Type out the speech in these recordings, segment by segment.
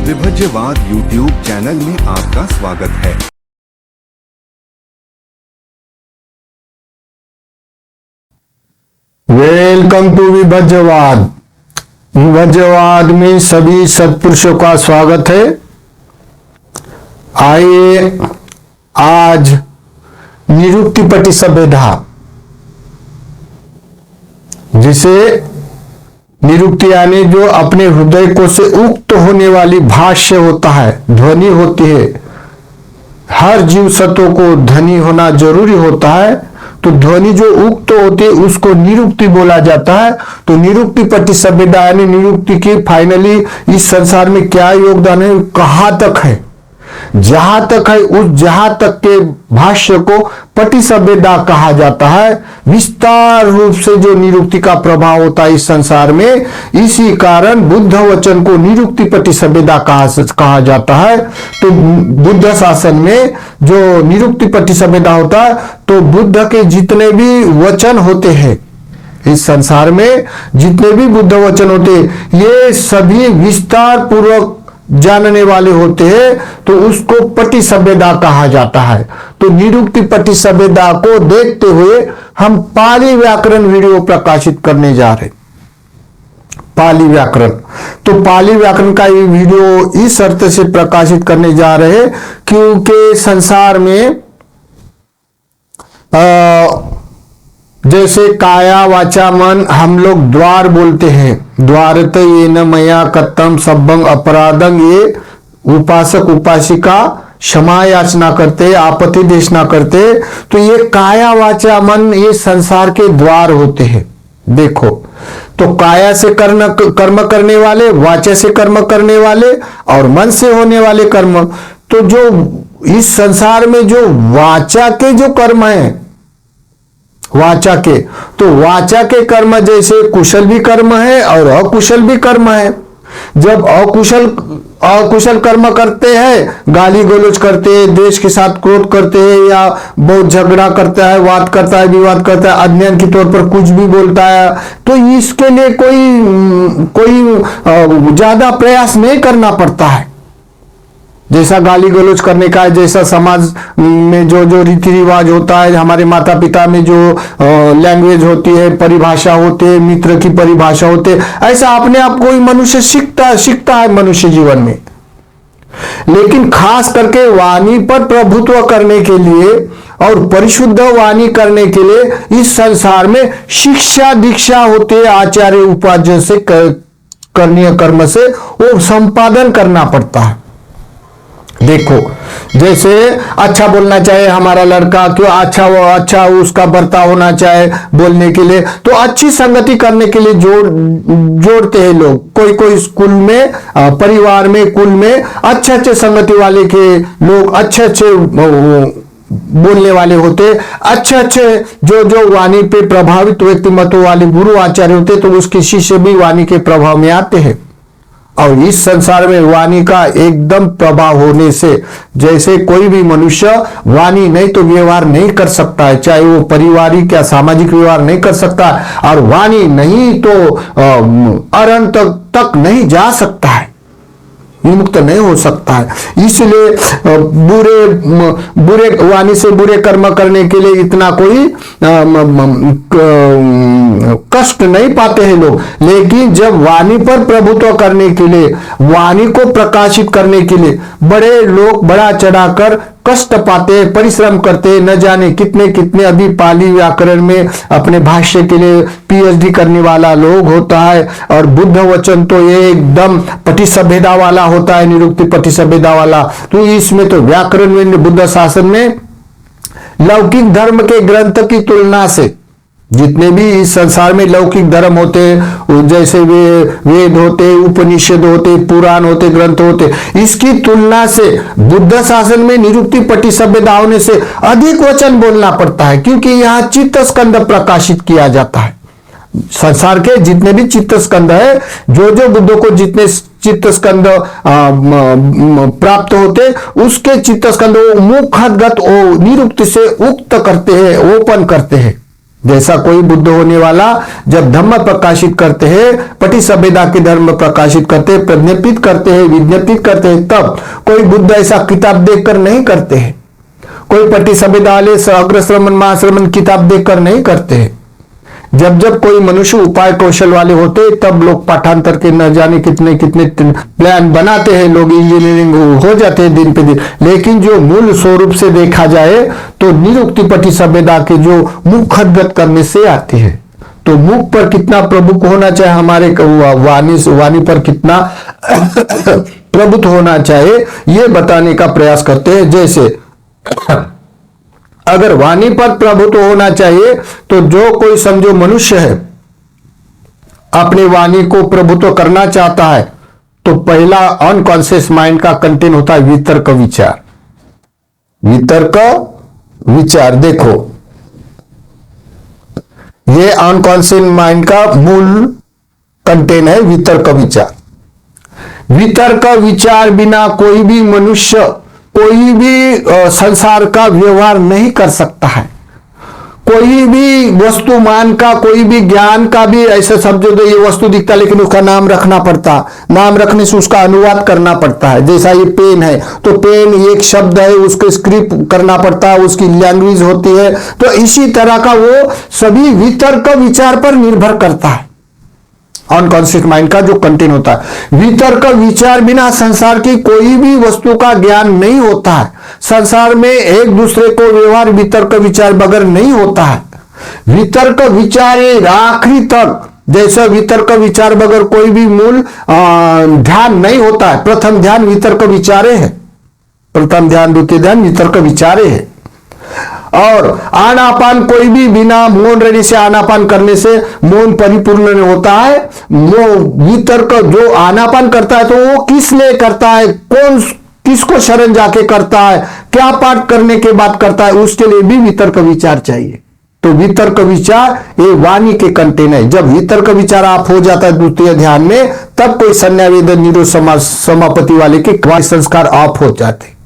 विभज्यवाद YouTube channel में आपका स्वागत है। Welcome to विभज्यवाद। विभज्यवाद में सभी सत्पुरुषों का स्वागत है। आइए आज निरुक्ति प्रतिसंवेदा, जिसे निरुक्ति यानी जो अपने हृदय को से उक्त होने वाली भाष्य होता है, ध्वनि होती है। हर जीव सत्व को ध्वनि होना जरूरी होता है, तो ध्वनि जो उक्त होती है उसको निरुक्ति बोला जाता है। तो निरुक्ति प्रतिसंवेदा यानी निरुक्ति की फाइनली इस संसार में क्या योगदान है, कहाँ तक है, जहां तक है उस जहां तक के भाष्य को प्रतिसंवेदा कहा जाता है। विस्तार रूप से जो निरुक्ति का प्रभाव होता है इस संसार में, इसी कारण बुद्ध वचन को निरुक्ति प्रतिसंवेदा कहा जाता है। तो बुद्ध शासन में जो निरुक्ति प्रतिसंवेदा होता है, तो बुद्ध के जितने भी वचन होते हैं इस संसार में, जितने भी बुद्ध वचन होते हैं, ये सभी विस्तार पूर्वक जानने वाले होते हैं, तो उसको प्रतिसंवेदा कहा जाता है। तो निरुक्ति प्रतिसंवेदा को देखते हुए हम पाली व्याकरण वीडियो प्रकाशित करने जा रहे। पाली व्याकरण, तो पाली व्याकरण का ये वीडियो इस अर्थ से प्रकाशित करने जा रहे हैं क्योंकि संसार में जैसे काया वाचा मन हम लोग द्वार बोलते हैं, द्वारत ये न मया कत्तम सब्बंग अपराधं, ये उपासक उपासिका क्षमा याचना करते, आपत्ति देशना करते। तो ये काया वाचा मन ये संसार के द्वार होते हैं। देखो, तो काया से कर्म करने वाले, वाचा से कर्म करने वाले और मन से होने वाले कर्म। तो जो इस संसार में जो वाचा के जो कर्म है, वाचा के, तो वाचा के कर्म जैसे कुशल भी कर्म है और अकुशल भी कर्म है। जब अकुशल कर्म करते हैं, गाली गलौज करते हैं, देश के साथ क्रोध करते हैं, या बहुत झगड़ा करता है, वाद करता है, विवाद करता है, अज्ञान के तौर पर कुछ भी बोलता है, तो इसके लिए कोई ज्यादा प्रयास नहीं करना पड़ता है। जैसा गाली गलौज करने का है, जैसा समाज में जो रीति रिवाज होता है, हमारे माता पिता में जो लैंग्वेज होती है, परिभाषा होते है, मित्र की परिभाषा होते है, ऐसा अपने आप कोई मनुष्य सीखता है मनुष्य जीवन में। लेकिन खास करके वाणी पर प्रभुत्व करने के लिए और परिशुद्ध वाणी करने के लिए इस संसार में शिक्षा दीक्षा होते है, आचार्य उपाध्याय से करणीय कर्म से वो संपादन करना पड़ता है। देखो, जैसे अच्छा बोलना चाहे हमारा लड़का, क्यों अच्छा उसका बर्ताव होना चाहे बोलने के लिए, तो अच्छी संगति करने के लिए जोड़ते हैं लोग। कोई स्कूल में, परिवार में, कुल में अच्छे संगति वाले के लोग अच्छे बोलने वाले होते, अच्छे जो वाणी पे प्रभावित व्यक्तिमत्व वाले गुरु आचार्य होते, तो उसके शिष्य भी वाणी के प्रभाव में आते हैं। और इस संसार में वाणी का एकदम प्रभाव होने से, जैसे कोई भी मनुष्य वाणी नहीं तो व्यवहार नहीं कर सकता है, चाहे वो पारिवारिक या सामाजिक व्यवहार नहीं कर सकता, और वाणी नहीं तो अनंत तक नहीं जा सकता है, विमुक्त नहीं हो सकता है। इसलिए बुरे वाणी से बुरे कर्म करने के लिए इतना कोई कष्ट नहीं पाते हैं लोग। लेकिन जब वाणी पर प्रभुत्व करने के लिए, वाणी को प्रकाशित करने के लिए बड़े लोग बड़ा चढ़ाकर कष्ट पाते, परिश्रम करते, न जाने कितने अभी पाली व्याकरण में अपने भाष्य के लिए पीएचडी करने वाला लोग होता है। और बुद्ध वचन तो ये एकदम प्रतिसंवेदा वाला होता है, निरुक्ति प्रतिसंवेदा वाला। तो इसमें तो व्याकरण में बुद्ध शासन में लौकिक धर्म के ग्रंथ की तुलना से जितने भी इस संसार में लौकिक धर्म होते, जैसे वेद होते, उपनिषद होते, पुराण होते, ग्रंथ होते, इसकी तुलना से बुद्ध शासन में निरुक्ति प्रतिसंवेदा होने से अधिक वचन बोलना पड़ता है, क्योंकि यहाँ चित्त स्कंद प्रकाशित किया जाता है। संसार के जितने भी चित्त स्कंद है, जो बुद्ध को जितने चित्त स्कंद प्राप्त होते, उसके चित्त स्कंद मुखगत निरुक्ति से उक्त करते हैं, ओपन करते हैं। जैसा कोई बुद्ध होने वाला जब धम्म प्रकाशित करते हैं, पटिसभ्यता के धर्म प्रकाशित करते हैं, प्रज्ञापित करते हैं, विज्ञापित करते हैं, तब कोई बुद्ध ऐसा किताब देखकर नहीं करते हैं। कोई पटिसभ्यता वाले अग्रश्रमण महाश्रमण किताब देखकर नहीं करते हैं। जब जब कोई मनुष्य उपाय कौशल वाले होते तब लोग पाठांतर के न जाने कितने कितने प्लान बनाते हैं, लोग इंजीनियरिंग हो जाते हैं दिन पे दिन। लेकिन जो मूल स्वरूप से देखा जाए तो निरुक्ति पटिसभ्यता के जो मुख खदगत करने से आती है। तो मुख पर कितना प्रभुत्व होना चाहिए, हमारे वाणी पर कितना प्रभुत्व होना चाहिए, ये बताने का प्रयास करते हैं। जैसे अगर वाणी पर प्रभुत्व होना चाहिए तो जो कोई समझो मनुष्य है अपने वाणी को प्रभुत्व करना चाहता है तो पहला अनकॉन्शियस माइंड का कंटेंट होता है वितर्क विचार। वितर्क विचार, देखो ये अनकॉन्शियस माइंड का मूल कंटेंट है वितर्क विचार। वितर्क विचार बिना कोई भी मनुष्य कोई भी संसार का व्यवहार नहीं कर सकता है। कोई भी वस्तुमान का, कोई भी ज्ञान का भी ऐसे समझो तो ये वस्तु दिखता लेकिन उसका नाम रखना पड़ता, नाम रखने से उसका अनुवाद करना पड़ता है। जैसा ये पेन है तो पेन एक शब्द है, उसको स्क्रिप्ट करना पड़ता है, उसकी लैंग्वेज होती है। तो इसी तरह का वो सभी वितर्क विचार पर निर्भर करता है। अनकॉन्शियस माइंड का जो कंटेंट होता है, वितर्क विचार बिना संसार की कोई भी वस्तु का ज्ञान नहीं होता है। संसार में एक दूसरे को व्यवहार वितर्क विचार बगैर नहीं होता है। वितर्क विचार आखिरी तक, जैसे वितर्क विचार बगैर कोई भी मूल ध्यान नहीं होता है। प्रथम ध्यान वितर्क विचारे है, प्रथम ध्यान द्वितीय ध्यान वितर्क विचारे है। और आनापान कोई भी बिना मौन रहने से, आनापान करने से मौन परिपूर्ण नहीं होता है। वो वितर्क जो आनापान करता है तो वो किस लिए करता है, कौन किसको शरण जाके करता है, क्या पाठ करने के बाद करता है, उसके लिए भी वितर्क विचार चाहिए। तो वितर्क विचार ये वाणी के कंटेंट है। जब वितर्क विचार आप हो जाता है द्वितीय ध्यान में, तब कोई संन्यावेदन निरोध समापति वाले के संस्कार ऑफ हो जाते।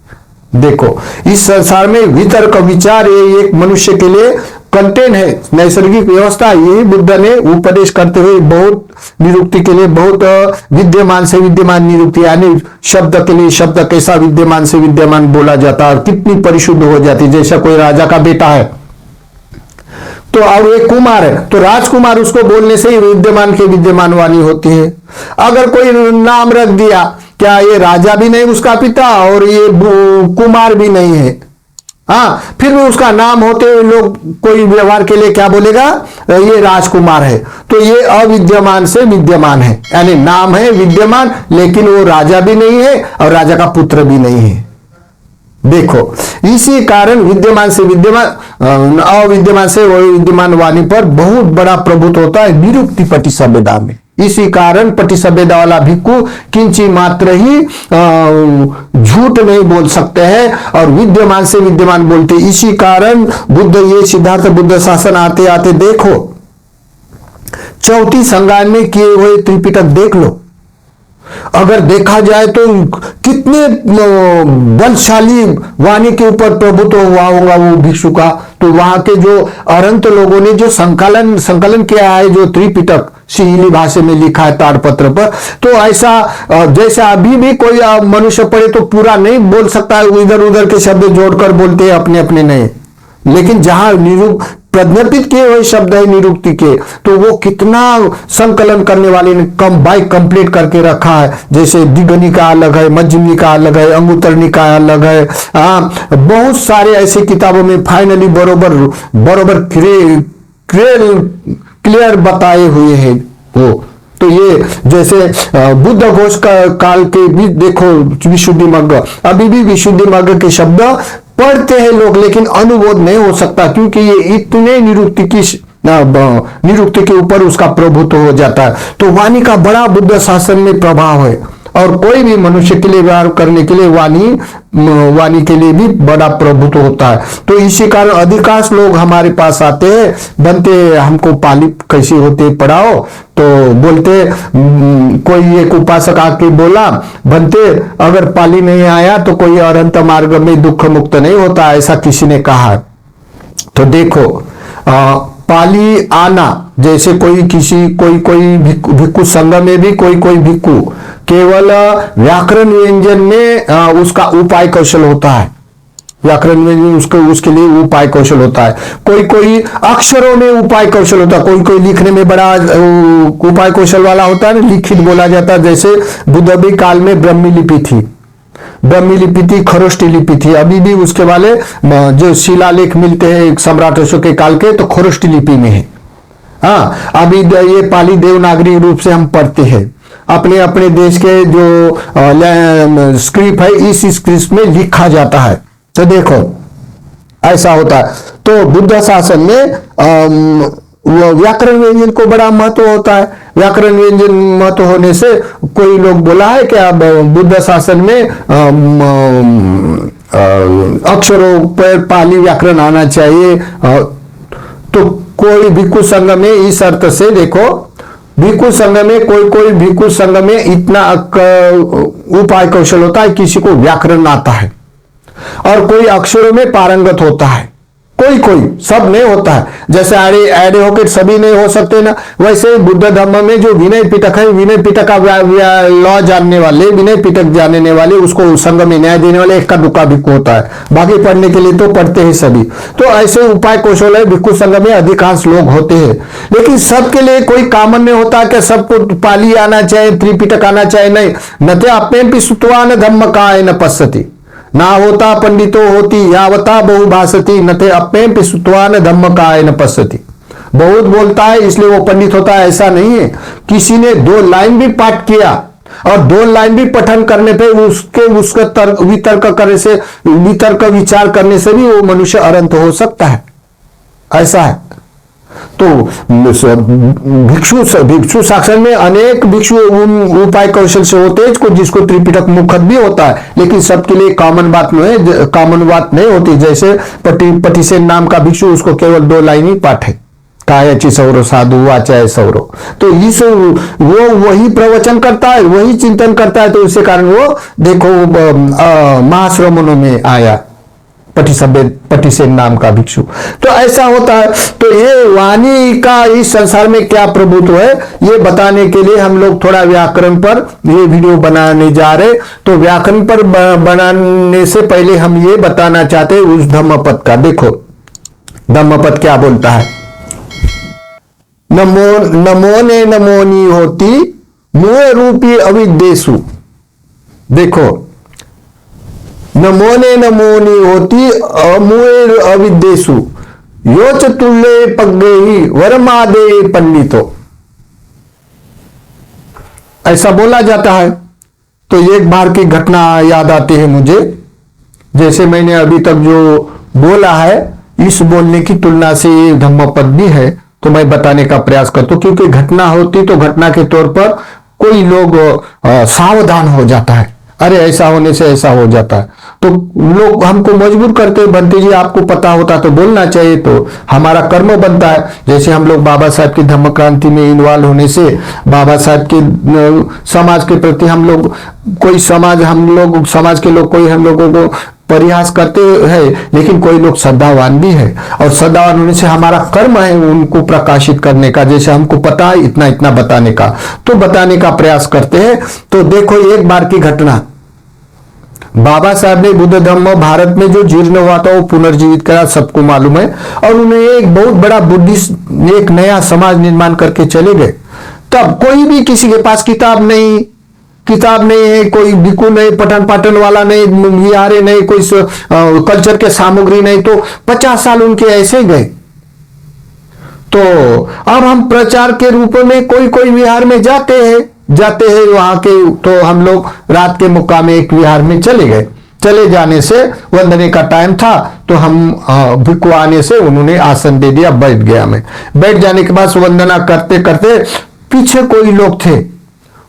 देखो इस संसार में वितर्क विचार ये एक मनुष्य के लिए कंटेंट है, नैसर्गिक व्यवस्था। यही बुद्ध ने उपदेश करते हुए बहुत निरुक्ति के लिए बहुत विद्यमान से विद्यमान निरुक्ति, यानी शब्द के लिए शब्द कैसा विद्यमान से विद्यमान बोला जाता है, कितनी परिशुद्ध हो जाती। जैसा कोई राजा का बेटा है तो और एक कुमार है तो राजकुमार उसको बोलने से ही विद्यमान के विद्यमान वाणी होती है। अगर कोई नाम रख दिया, क्या ये राजा भी नहीं उसका पिता और ये कुमार भी नहीं है, हाँ, फिर भी उसका नाम होते हुए लोग कोई व्यवहार के लिए क्या बोलेगा, ये राजकुमार है। तो ये अविद्यमान से विद्यमान है, यानी नाम है विद्यमान लेकिन वो राजा भी नहीं है और राजा का पुत्र भी नहीं है। देखो इसी कारण विद्यमान से विद्यमान, अविद्यमान से विद्यमान वाणी पर बहुत बड़ा प्रभुत्व होता है निरुक्ति पटिसभ्यता में। इसी कारण पटिसभ्यता वाला भिक्खु किंची मात्र ही झूठ नहीं बोल सकते हैं और विद्यमान से विद्यमान बोलते। इसी कारण बुद्ध, ये सिद्धार्थ बुद्ध शासन आते आते देखो चौथी संज्ञान में किए हुए त्रिपिटक देख लो। अगर देखा जाए तो कितने बलशाली वाणी के ऊपर प्रभुत्व हुआ होगा वो भिक्षु का। तो वहां के जो अरंत लोगों ने जो संकलन किया है, जो त्रिपिटक सिंहली भाषा में लिखा है ताड़पत्र पर, तो ऐसा जैसे अभी भी कोई मनुष्य पढ़े तो पूरा नहीं बोल सकता है, इधर उधर के शब्द जोड़कर बोलते हैं अपने अपने नहीं। लेकिन जहां प्रज्ञापित किए हुए शब्द है निरुक्ति के, तो वो कितना संकलन करने वाले ने कंप्लीट करके रखा है। जैसे दिगनिका अलग है, मध्यमनिका अलग है, अंगुत्तरनिका अलग है। बहुत सारे ऐसे किताबों में फाइनली बरोबर क्लियर बताए हुए हैं वो। तो ये जैसे बुद्ध घोष का काल के भी देखो विशुद्धि मग्ग, अभी भी विशुद्धि मग्ग के शब्द पढ़ते हैं लोग लेकिन अनुबोध नहीं हो सकता, क्योंकि ये इतने निरुक्ति के ऊपर उसका प्रभुत्व हो जाता है। तो वाणी का बड़ा बुद्ध शासन में प्रभाव है और कोई भी मनुष्य के लिए व्यवहार करने के लिए वाणी के लिए भी बड़ा प्रभुत्व होता है। तो इसी कारण अधिकांश लोग हमारे पास आते हैं, बनते हमको पाली कैसी होते पढ़ाओ, तो बोलते कोई एक उपासक आके बोला बनते अगर पाली नहीं आया तो कोई अनंत मार्ग में दुख मुक्त नहीं होता, ऐसा किसी ने कहा। तो देखो पाली आना, जैसे कोई कोई भिक्खु संघ में भी कोई भिक्खु केवल व्याकरण व्यंजन में उसका उपाय कौशल होता है, व्याकरण में उसके लिए उपाय कौशल होता है। कोई अक्षरों में उपाय कौशल होता है, कोई लिखने में बड़ा उपाय कौशल वाला होता है ना, लिखित बोला जाता है। जैसे बुद्धवी काल में ब्रह्मी लिपि थी, ब्रह्मी लिपि थी, खरोष्टी लिपि थी। अभी भी उसके वाले जो शिलालेख मिलते हैं सम्राट अशोक के काल के, तो खरोष्टी लिपि में है। हाँ, अभी ये पाली देवनागरी रूप से हम पढ़ते हैं। अपने अपने देश के जो स्क्रिप्ट है, इस स्क्रिप्ट में लिखा जाता है। तो देखो ऐसा होता है। तो बुद्ध शासन में व्याकरण व्यंजन को बड़ा महत्व होता है। व्याकरण व्यंजन महत्व होने से कोई लोग बोला है कि अब बुद्ध शासन में अक्षरों पर पाली व्याकरण आना चाहिए। तो कोई भिक्खु संघ में इस अर्थ से देखो, भिक्खु संघ में कोई भिक्खु संघ में इतना उपाय कौशल होता है, किसी को व्याकरण आता है और कोई अक्षरों में पारंगत होता है, कोई सब नहीं होता है। जैसे आड़े होकर सभी नहीं हो सकते ना, वैसे बुद्ध धर्म में जो विनय पिटक है, विनय पिटक का लॉ जानने वाले, विनय पिटक जानने वाले, उसको संघ में न्याय देने वाले एक का दुक्का भिक्खु होता है। बाकी पढ़ने के लिए तो पढ़ते हैं सभी। तो ऐसे उपाय कौशल है भिक्खु संघ में अधिकांश लोग होते हैं, लेकिन सबके लिए कोई कामन नहीं होता कि सबको पाली आना चाहिए, त्रिपिटक आना चाहिए। नहीं, न ते अपने सुत्वान धम्म का न पश्यति, ना होता पंडितो होती यावता बहुभाषति, न ते अपने पिसुत्वान धम्म का न पश्यति। बहुत बोलता है इसलिए वो पंडित होता है, ऐसा नहीं है। किसी ने 2 लाइन भी पाठ किया और 2 लाइन भी पठन करने पे उसका वितर्क करने से, वितर्क विचार करने से भी वो मनुष्य अनंत हो सकता है, ऐसा है। तो भिक्षु शासन में अनेक भिक्षु उपाय कौशल से होते हैं, जिसको त्रिपिटक मुखत भी होता है, लेकिन सबके लिए कॉमन बात नहीं होती। जैसे पटिसेन नाम का भिक्षु, उसको केवल 2 लाइन ही पाठ है, कायचि सौरो साधु वाचाय सौरो। तो इस वो वही प्रवचन करता है, वही चिंतन करता है, तो उसके कारण वो देखो महाश्रमणों में आया पटिसेन नाम का भिक्षु। तो ऐसा होता है। तो ये वाणी का इस संसार में क्या प्रभुत्व है, ये बताने के लिए हम लोग थोड़ा व्याकरण पर ये वीडियो बनाने जा रहे। तो व्याकरण पर बनाने से पहले हम ये बताना चाहते हैं उस धम्मपद का। देखो धम्मपद क्या बोलता है, नमो ने नमोनी होती मुए रूपी अविद्येषु। देखो नमोने नमोनी होती अमुए अविद्येषु, यो चतुल्ले पग्गेहि वरमादे पंडितो, ऐसा बोला जाता है। तो एक बार की घटना याद आती है मुझे। जैसे मैंने अभी तक जो बोला है, इस बोलने की तुलना से ये धम्मपद भी है, तो मैं बताने का प्रयास करता हूं। क्योंकि घटना होती तो घटना के तौर पर कोई लोग सावधान हो जाता है, अरे ऐसा होने से ऐसा हो जाता है। तो लोग हमको मजबूर करते, बनते जी आपको पता होता तो बोलना चाहिए, तो हमारा कर्म बनता है। जैसे हम लोग बाबा साहब की धम्म क्रांति में इन्वॉल्व होने से बाबा साहब के समाज के प्रति हम लोग समाज के लोग कोई हम लोगों को परिहास करते हैं, लेकिन कोई लोग श्रद्धावान भी है, और श्रद्धावान होने से हमारा कर्म है उनको प्रकाशित करने का। जैसे हमको पता है इतना इतना बताने का, तो बताने का प्रयास करते हैं। तो देखो एक बार की घटना, बाबा साहब ने बुद्ध धर्म भारत में जो जीर्ण हुआ था वो पुनर्जीवित करा, सबको मालूम है। और उन्हें एक बहुत बड़ा बुद्धिस्ट एक नया समाज निर्माण करके चले गए। तब कोई भी किसी के पास किताब नहीं है, कोई भिक्खु नहीं, पठन पाठन वाला नहीं, विहारे नहीं, कोई कल्चर के सामग्री नहीं। तो 50 साल उनके ऐसे गए। तो अब हम प्रचार के रूप में कोई विहार में जाते हैं वहां के। तो हम लोग रात के मुक्काम में एक विहार में चले गए। चले जाने से वंदने का टाइम था, तो हम भिक्खु आने से उन्होंने आसन दे दिया, बैठ गया मैं। बैठ जाने के बाद वंदना करते करते पीछे कोई लोग थे,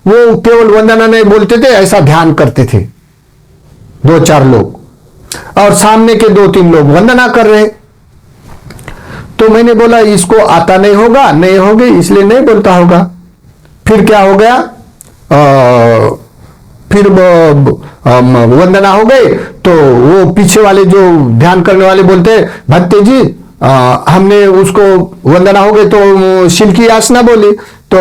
वो केवल वंदना नहीं बोलते थे, ऐसा ध्यान करते थे 2-4 लोग, और सामने के 2-3 लोग वंदना कर रहे। तो मैंने बोला इसको आता नहीं होगा, इसलिए नहीं बोलता होगा। फिर क्या हो गया, फिर वंदना हो गई। तो वो पीछे वाले जो ध्यान करने वाले बोलते, भक्ति जी हमने उसको वंदना हो गई तो शिल्की आसना बोली, तो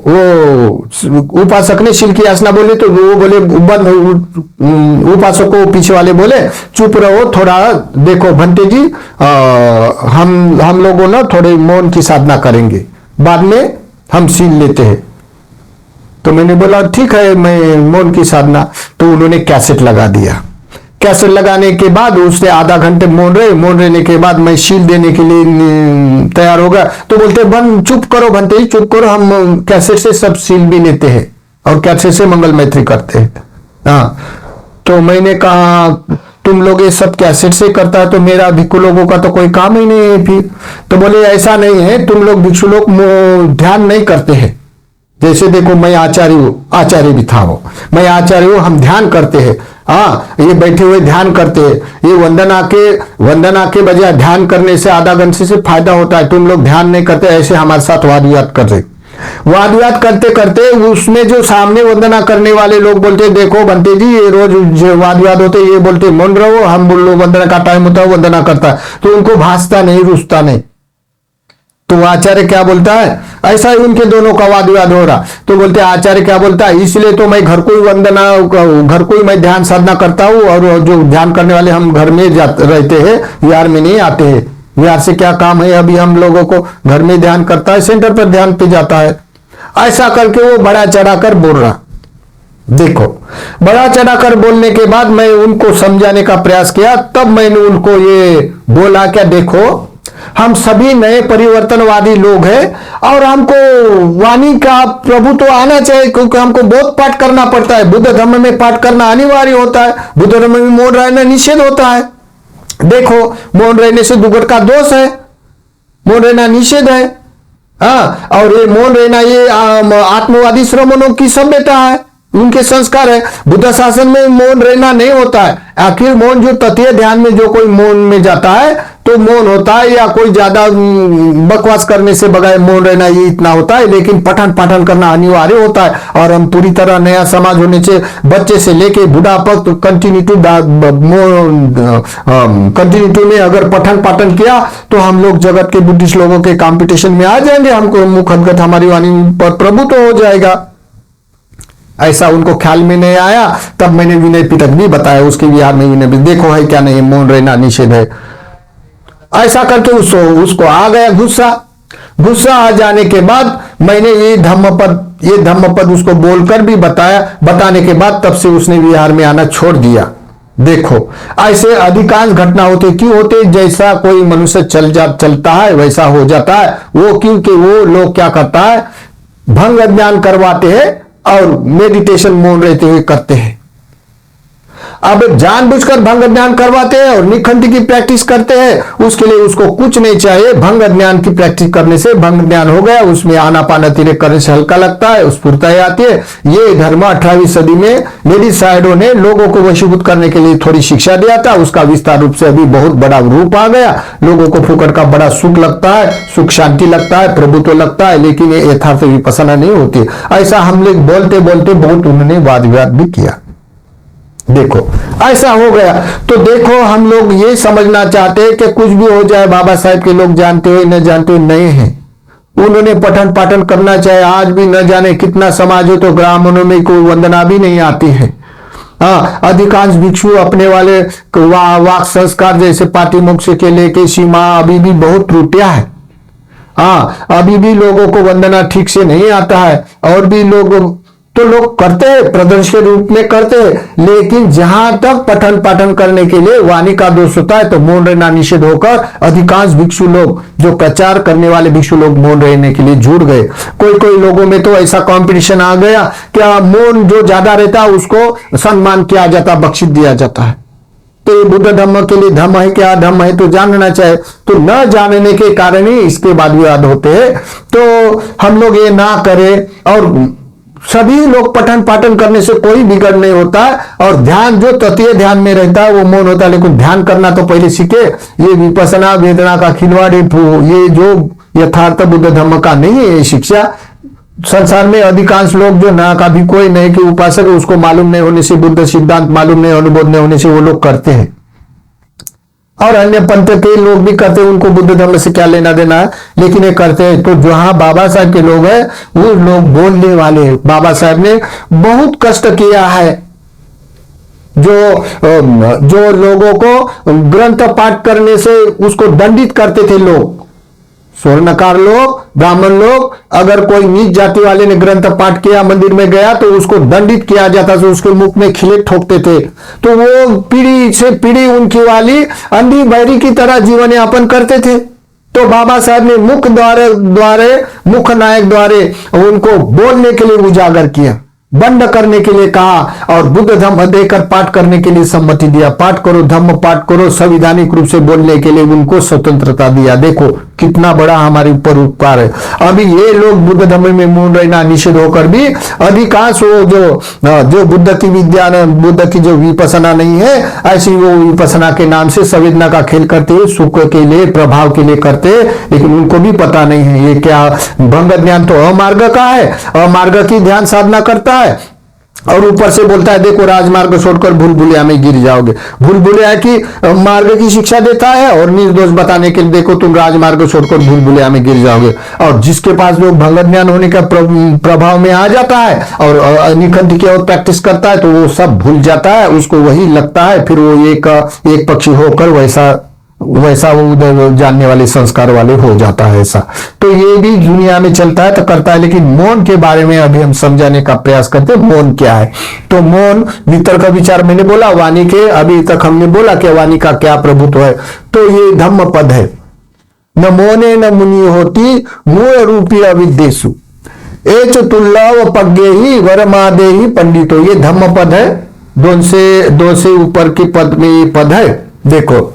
वो उपासक ने शिल्की आसना बोली, तो वो बोले उपासक को पीछे वाले बोले चुप रहो थोड़ा, देखो भंते जी हम लोगों ना थोड़े मौन की साधना करेंगे, बाद में हम सील लेते हैं। तो मैंने बोला ठीक है, मैं मौन की साधना, तो उन्होंने कैसेट लगा दिया। कैसेट लगाने के बाद उसने आधा घंटे मौन रहने के बाद मैं शील देने के लिए तैयार हो गया, तो बोलते बन चुप करो भंते जी चुप करो, हम कैसेट से सब शील भी लेते हैं और कैसेट से मंगल मैत्री करते हैं। हाँ, तो मैंने कहा तुम लोग ये सब कैसेट से करता है तो मेरा भिक्षु लोगों का तो कोई काम ही नहीं है फिर। तो बोले ऐसा नहीं है, तुम लोग भिक्षु लोग ध्यान नहीं करते हैं, जैसे देखो मैं आचार्य हूं, आचार्य भी था वो, मैं आचार्य हूं, हम ध्यान करते हैं। हाँ, ये बैठे हुए ध्यान करते हैं, ये वंदना के बजाय ध्यान करने से आधा घंटे से फायदा होता है, तुम लोग ध्यान नहीं करते, ऐसे हमारे साथ वाद विवाद कर रहे। वाद विवाद करते करते उसमें जो सामने वंदना करने वाले लोग बोलते देखो बंते जी ये रोज जो वाद विवाद होते ये बोलते मौन रहो, हम बोलो वंदना का टाइम होता है वंदना करता है, तो उनको भासता नहीं रुसता नहीं। तो आचार्य क्या बोलता है, ऐसा ही उनके दोनों का वाद विवाद हो रहा, तो बोलते आचार्य क्या बोलता है, इसलिए तो मैं घर को ही वंदना, घर को ही मैं ध्यान साधना करता हूँ, और जो ध्यान करने वाले हम घर में रहते हैं, विहार में नहीं आते हैं, विहार से क्या काम है, अभी हम लोगों को घर में ध्यान करता है, सेंटर पर ध्यान पे जाता है। ऐसा करके वो बड़ा चढ़ाकर बोल रहा। देखो बड़ा चढ़ाकर बोलने के बाद मैं उनको समझाने का प्रयास किया, तब मैंने उनको ये बोला क्या देखो हम सभी नए परिवर्तनवादी लोग हैं और हमको वाणी का प्रभु तो आना चाहिए, क्योंकि हमको बहुत पाठ करना पड़ता है, बुद्ध धर्म में पाठ करना अनिवार्य होता है, बुद्ध धर्म में मौन रहना निषेध होता है। देखो मौन रहने से दुर्गत का दोष है, मौन रहना निषेध है। हाँ, और ये मौन रहना ये आत्मवादी श्रमणों की सभ्यता है, उनके संस्कार है। बुद्ध शासन में मौन रहना नहीं होता है। आखिर मौन जो तत्व ध्यान में जो कोई मौन में जाता है तो मौन होता है, या कोई ज्यादा बकवास करने से बगैर मौन रहना ये इतना होता है, लेकिन पठन पाठन करना अनिवार्य होता है। और हम पूरी तरह नया समाज होने से बच्चे से लेके बुढ़ापा तो कंटिन्यूटी में अगर पठन पाठन किया तो हम लोग जगत के बुद्धिस्ट लोगों के कंपटीशन में आ जाएंगे, हमको मुखदगत हमारी वाणी पर प्रभुत्व हो जाएगा। ऐसा उनको ख्याल में नहीं आया, तब मैंने विनय पिटक भी बताया, उसके विहार में विनय देखो है क्या नहीं, मौन रहना निषेध है। ऐसा करके उसको आ गया गुस्सा आ जाने के बाद मैंने ये धम्मपद उसको बोलकर भी बताया, बताने के बाद तब से उसने विहार में आना छोड़ दिया। देखो ऐसे अधिकांश घटना होते क्यों होते, जैसा कोई मनुष्य चलता है वैसा हो जाता है वो, क्योंकि वो लोग क्या करता है भंग ज्ञान करवाते हैं और मेडिटेशन मौन रहते हुए करते हैं। अब जानबूझकर भंग ज्ञान करवाते हैं और निखंड की प्रैक्टिस करते हैं, उसके लिए उसको कुछ नहीं चाहिए। भंग ज्ञान की प्रैक्टिस करने से भंग ज्ञान हो गया, उसमें आनापान तिरक करने से हल्का लगता है, स्फूर्ति आती है। ये धर्म 18वीं सदी में लेडी साइडों ने लोगों को वशीभूत करने के लिए थोड़ी शिक्षा दिया था, उसका विस्तार रूप से अभी बहुत बड़ा रूप आ गया। लोगों को फूकट का बड़ा सुख लगता है, सुख शांति लगता है, प्रभुत्व लगता है, लेकिन ये यथार्थ विपसना नहीं होती। ऐसा हम लोग बोलते बोलते बहुत उन्होंने वाद विवाद भी किया। देखो ऐसा हो गया, तो देखो हम लोग ये समझना चाहते हैं कि कुछ भी हो जाए, बाबा साहेब के लोग जानते हुए न जानते हुए नहीं है, उन्होंने पठन पाठन करना चाहिए। आज भी न जाने कितना समाज हो तो ब्राह्मणों में कोई वंदना भी नहीं आती है। हाँ, अधिकांश भिक्षु अपने वाले वाक संस्कार जैसे पाटी मोक्ष के लेके सीमा अभी भी बहुत त्रुटियां है। हाँ, अभी भी लोगों को वंदना ठीक से नहीं आता है, और भी लोग तो लोग करते हैं, प्रदर्शन के रूप में करते हैं, लेकिन जहां तक पठन पाठन करने के लिए वाणी का दोष होता है तो मौन रहना निषेध होकर अधिकांश भिक्षु लोग, जो प्रचार करने वाले भिक्षु लोग मौन रहने के लिए जुड़ गए। कोई लोगों में तो ऐसा कंपटीशन आ गया, क्या मौन जो ज्यादा रहता है उसको सम्मान किया जाता, बख्शिश दिया जाता है। तो ये बुद्ध धर्म के लिए धर्म है क्या धर्म है तो जानना चाहिए, तो न जानने के कारण ही इसके बाद विवाद होते हैं। तो हम लोग ये ना करें, और सभी लोग पठन पाठन करने से कोई बिगड़ नहीं होता, और ध्यान जो तृतीय ध्यान में रहता है वो मौन होता है, लेकिन ध्यान करना तो पहले सीखे। ये विपसना वेदना का खिलवाड़, ये जो यथार्थ बुद्ध धर्म का नहीं है ये शिक्षा। संसार में अधिकांश लोग जो ना का भी कोई नहीं कि उपासक उसको मालूम नहीं होने से, बुद्ध सिद्धांत मालूम नहीं, अनुभव नहीं होने से वो लोग करते हैं। और अन्य पंथ के लोग भी करते हैं, उनको बुद्ध धर्म से क्या लेना देना है, लेकिन ये करते हैं। तो जहां बाबा साहब के लोग हैं वो लोग बोलने वाले हैं। बाबा साहब ने बहुत कष्ट किया है। जो लोगों को ग्रंथ पाठ करने से उसको दंडित करते थे लोग, स्वर्णकार लोग, ब्राह्मण लोग, अगर कोई नीच जाति वाले ने ग्रंथ पाठ किया, मंदिर में गया तो उसको दंडित किया जाता था, उसके मुख में खिले ठोकते थे। तो वो पीढ़ी से पीढ़ी उनकी वाली अंधी बहरी की तरह जीवन यापन करते थे। तो बाबा साहब ने मुख्य नायक द्वारे उनको बोलने के लिए उजागर किया, बंद करने के लिए कहा और बुद्ध धम्म देकर पाठ करने के लिए सम्मति दिया। पाठ करो, धम्म पाठ करो, संवैधानिक रूप से बोलने के लिए उनको स्वतंत्रता दिया। देखो कितना बड़ा हमारे ऊपर उपकार है। अभी ये लोग बुद्ध धर्म में मौन रहना निषेध होकर भी अधिकांश वो जो बुद्ध की विद्या, बुद्ध की जो विपसना नहीं है, ऐसी वो विपसना के नाम से संवेदना का खेल करते हैं, सुख के लिए, प्रभाव के लिए करते हैं, लेकिन उनको भी पता नहीं है ये क्या भंग ज्ञान तो अमार्ग का है, अमार्ग की ध्यान साधना करता है और ऊपर से बोलता है देखो राजमार्ग छोड़कर भूल भुलिया में गिर जाओगे। भूल भुलिया की मार्ग की शिक्षा देता है और निर्दोष बताने के लिए देखो तुम राजमार्ग छोड़कर भूल भुलिया में गिर जाओगे। और जिसके पास जो भंग ज्ञान होने का प्रभाव में आ जाता है और निखंड की ओर प्रैक्टिस करता है तो वो सब भूल जाता है, उसको वही लगता है, फिर वो एक पक्षी होकर वैसा वो उधर जानने वाले संस्कार वाले हो जाता है ऐसा। तो ये भी दुनिया में चलता है तो करता है। लेकिन मौन के बारे में अभी हम समझाने का प्रयास करते हैं, मौन क्या है। तो मौन वितर्क का विचार मैंने बोला, वाणी के अभी तक हमने बोला कि वाणी का क्या प्रभुत्व है। तो ये धम्म पद है, न मौने न मुनि होती मूल रूपी अविद्येषु एच तुल्लव पज्ञे ही वरमादे ही पंडितो। ये धम्म पद है, दो से ऊपर के पद में ये पद है। देखो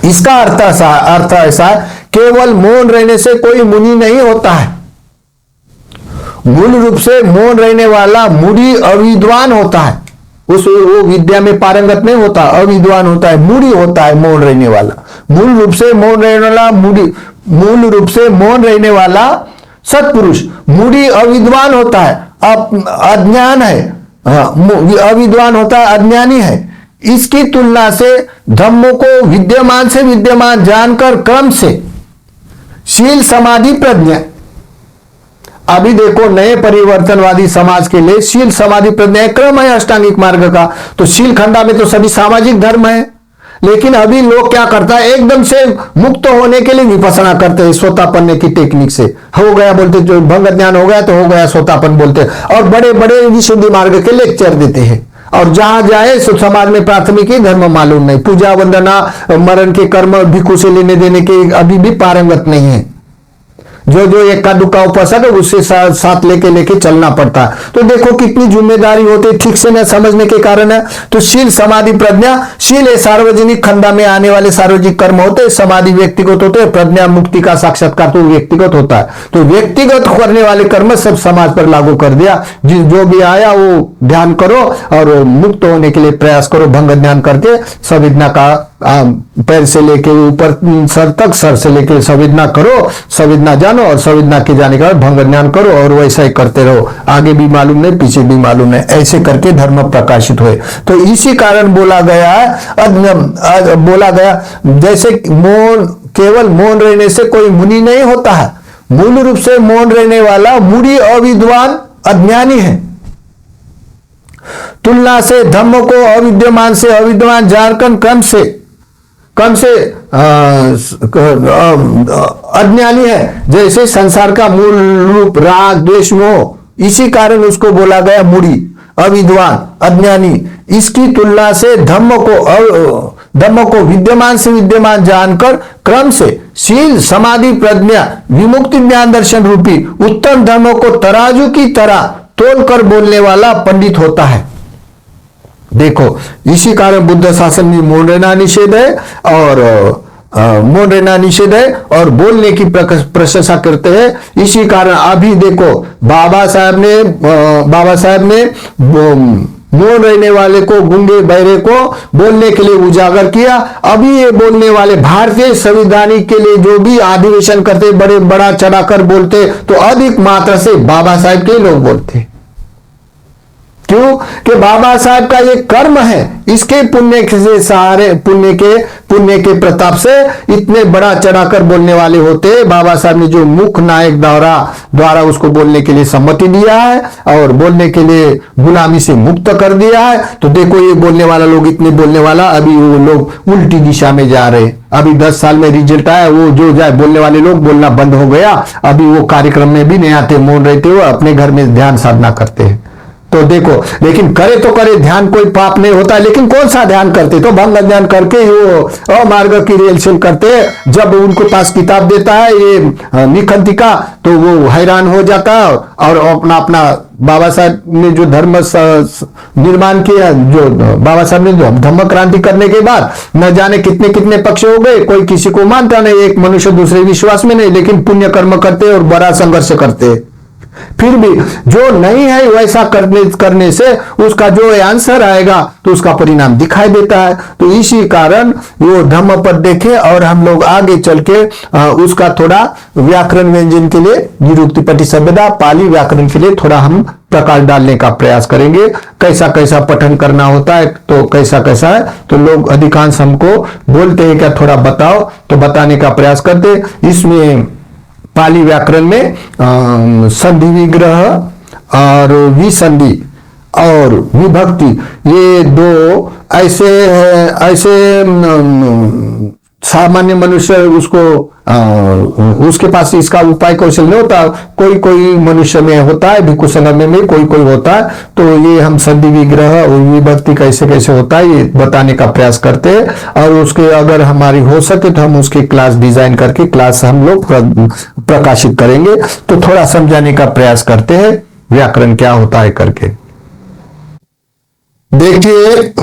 इसका अर्थ ऐसा केवल मौन रहने से कोई मुनि नहीं होता है। मूल रूप से मौन रहने वाला मूढ़ी अविद्वान होता है, वो विद्या में पारंगत नहीं होता, अविद्वान होता है, मूढ़ी होता है मौन रहने वाला। मूल रूप से मौन रहने वाला सत्पुरुष मूढ़ी अविद्वान होता है, अज्ञान है, अविद्वान होता है, अज्ञानी है। इसकी तुलना से धम्मों को विद्यमान से विद्यमान जानकर क्रम से शील समाधि प्रज्ञा। अभी देखो नए परिवर्तनवादी समाज के लिए शील समाधि प्रज्ञा क्रम है अष्टांगिक मार्ग का। तो शील खंडा में तो सभी सामाजिक धर्म है, लेकिन अभी लोग क्या करता है एकदम से मुक्त होने के लिए विपसना करते हैं सोतापन की टेक्निक से। हो गया बोलते, जो भंग ज्ञान हो गया तो हो गया सोतापन बोलते हैं और बड़े बड़े विशुद्धि मार्ग के लेक्चर देते हैं। और जहां जाए समाज में प्राथमिक ही धर्म मालूम नहीं, पूजा वंदना मरण के कर्म भिक्षु से लेने देने के अभी भी पारंगत नहीं है। जो इक्का दुक्का उपासक है उससे साथ लेके चलना पड़ता है। तो देखो कितनी जिम्मेदारी होती है, ठीक से न समझने के कारण है। तो शील समाधि प्रज्ञा, शील है सार्वजनिक खंडा में आने वाले सार्वजनिक कर्म होते हैं, समाधि व्यक्तिगत होते हैं, प्रज्ञा मुक्ति का साक्षात्कार तो व्यक्तिगत होता है। तो व्यक्तिगत करने वाले कर्म सब समाज पर लागू कर दिया। जो भी आया वो ध्यान करो और मुक्त होने के लिए प्रयास करो, भंग ज्ञान करके संवेदना का पैर से लेके ऊपर सर तक, सर से लेके संवेदना करो, संवेदना जानो और संवेदना के जाने के बाद भंग ज्ञान करो और वैसा ही करते रहो। आगे भी मालूम नहीं, पीछे भी मालूम नहीं, ऐसे करके धर्म प्रकाशित हुए। तो इसी कारण बोला गया जैसे मौन, केवल मौन रहने से कोई मुनि नहीं होता है। मूल रूप से मौन रहने वाला मूढ़ी अविद्वान अज्ञानी है। तुलना से धम्म को अविद्यमान से अविद्यमान जानकर कम से अज्ञानी है। जैसे संसार का मूल रूप राग द्वेष मोह, इसी कारण उसको बोला गया मूढ़ी अविद्वान अज्ञानी। इसकी तुलना से धम्म को विद्यमान से विद्यमान जानकर क्रम से शील समाधि प्रज्ञा विमुक्ति ज्ञान दर्शन रूपी उत्तम धर्मों को तराजू की तरह तोलकर बोलने वाला पंडित होता है। देखो इसी कारण बुद्ध शासन में मौन रहना निषेध है और मौन रहना निषेध है और बोलने की प्रशंसा करते हैं। इसी कारण अभी देखो बाबा साहब ने मौन रहने वाले को, गूंगे बहरे को बोलने के लिए उजागर किया। अभी ये बोलने वाले भारतीय संविधानिक के लिए जो भी अधिवेशन करते, बड़ा चढ़ाकर बोलते, तो अधिक मात्रा से बाबा साहब के लोग बोलते। क्यों कि बाबा साहब का ये कर्म है, इसके पुण्य से सहारे, पुण्य के प्रताप से इतने बड़ा चढ़ाकर बोलने वाले होते। बाबा साहब ने जो मुख नायक द्वारा उसको बोलने के लिए सम्मति दिया है और बोलने के लिए गुलामी से मुक्त कर दिया है। तो देखो ये बोलने वाला लोग, इतने बोलने वाला, अभी वो लोग उल्टी दिशा में जा रहे। अभी 10 साल में रिजल्ट आया, वो जो जाए बोलने वाले लोग बोलना बंद हो गया। अभी वो कार्यक्रम में भी नहीं आते, मौन रहते, वो अपने घर में ध्यान साधना करते हैं। तो देखो, लेकिन करे तो करे, ध्यान कोई पाप नहीं होता, लेकिन कौन सा ध्यान करते, तो भंग ध्यान करके वो अमार्ग की रेलसेल करते। जब उनको पास किताब देता है ये निखंतिका, तो वो हैरान हो जाता है और अपना बाबा साहब ने जो धर्म निर्माण किया, जो बाबा साहब ने धम्म क्रांति करने के बाद न जाने कितने कितने पक्ष हो गए, कोई किसी को मानता नहीं, एक मनुष्य दूसरे विश्वास में नहीं, लेकिन पुण्य कर्म करते और बड़ा संघर्ष करते। फिर भी जो नहीं है वैसा करने से उसका जो आंसर आएगा तो उसका परिणाम दिखाई देता है। तो इसी कारण वो धम्म पद देखे और हम लोग आगे चल के उसका थोड़ा व्याकरण व्यंजन के लिए निरुक्ति प्रतिशब्दा पाली व्याकरण के लिए थोड़ा हम प्रकाश डालने का प्रयास करेंगे। कैसा कैसा पठन करना होता है, तो कैसा कैसा है, तो लोग अधिकांश हमको बोलते हैं क्या थोड़ा बताओ, तो बताने का प्रयास करते। इसमें पाली व्याकरण में संधि विग्रह और विसंधि और विभक्ति, ये दो ऐसे सामान्य मनुष्य उसके पास इसका उपाय कौशल नहीं होता। कोई कोई मनुष्य में होता है, भिक्षु संगम में कोई कोई होता है। तो ये हम संधि विग्रह और विभक्ति कैसे कैसे होता है ये बताने का प्रयास करते हैं। और उसके अगर हमारी हो सके तो हम उसकी क्लास डिजाइन करके क्लास हम लोग प्रकाशित करेंगे। तो थोड़ा समझाने का प्रयास करते हैं व्याकरण क्या होता है करके। देखिए,